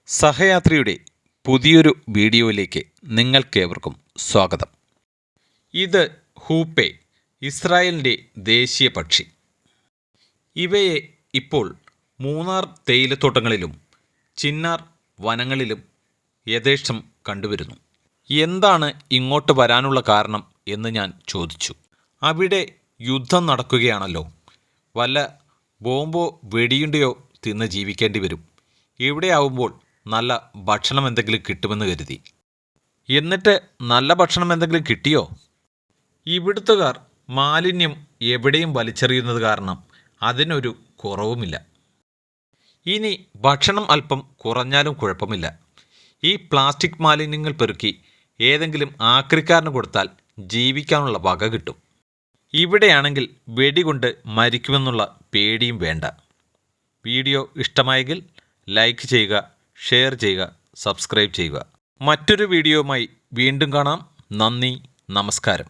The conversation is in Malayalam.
സഹയാത്രിയുടെ പുതിയൊരു വീഡിയോയിലേക്ക് നിങ്ങൾക്കേവർക്കും സ്വാഗതം. ഇത് ഹൂപ്പെ, ഇസ്രായേലിൻ്റെ ദേശീയ പക്ഷി. ഇവയെ ഇപ്പോൾ മൂന്നാർ തേയിലത്തോട്ടങ്ങളിലും ചിന്നാർ വനങ്ങളിലും യഥേഷ്ടം കണ്ടുവരുന്നു. എന്താണ് ഇങ്ങോട്ട് വരാനുള്ള കാരണം എന്ന് ഞാൻ ചോദിച്ചു. അവിടെ യുദ്ധം നടക്കുകയാണല്ലോ, വല്ല ബോംബോ വെടിയുണ്ടയോ തിന്ന് ജീവിക്കേണ്ടി വരും. ഇവിടെയാവുമ്പോൾ നല്ല ഭക്ഷണം എന്തെങ്കിലും കിട്ടുമെന്ന് കരുതി. എന്നിട്ട് നല്ല ഭക്ഷണം എന്തെങ്കിലും കിട്ടിയോ? ഇവിടുത്തുകാർ മാലിന്യം എവിടെയും വലിച്ചെറിയുന്നത് കാരണം അതിനൊരു കുറവുമില്ല. ഇനി ഭക്ഷണം അല്പം കുറഞ്ഞാലും കുഴപ്പമില്ല. ഈ പ്ലാസ്റ്റിക് മാലിന്യങ്ങൾ പെറുക്കി ഏതെങ്കിലും ആക്രിക്കാരന് കൊടുത്താൽ ജീവിക്കാനുള്ള വക കിട്ടും. ഇവിടെയാണെങ്കിൽ വെടികൊണ്ട് മരിക്കുമെന്നുള്ള പേടിയും വേണ്ട. വീഡിയോ ഇഷ്ടമായെങ്കിൽ ലൈക്ക് ചെയ്യുക, ഷെയർ ചെയ്യുക, സബ്സ്ക്രൈബ് ചെയ്യുക. മറ്റൊരു വീഡിയോയുമായി വീണ്ടും കാണാം. നന്ദി, നമസ്കാരം.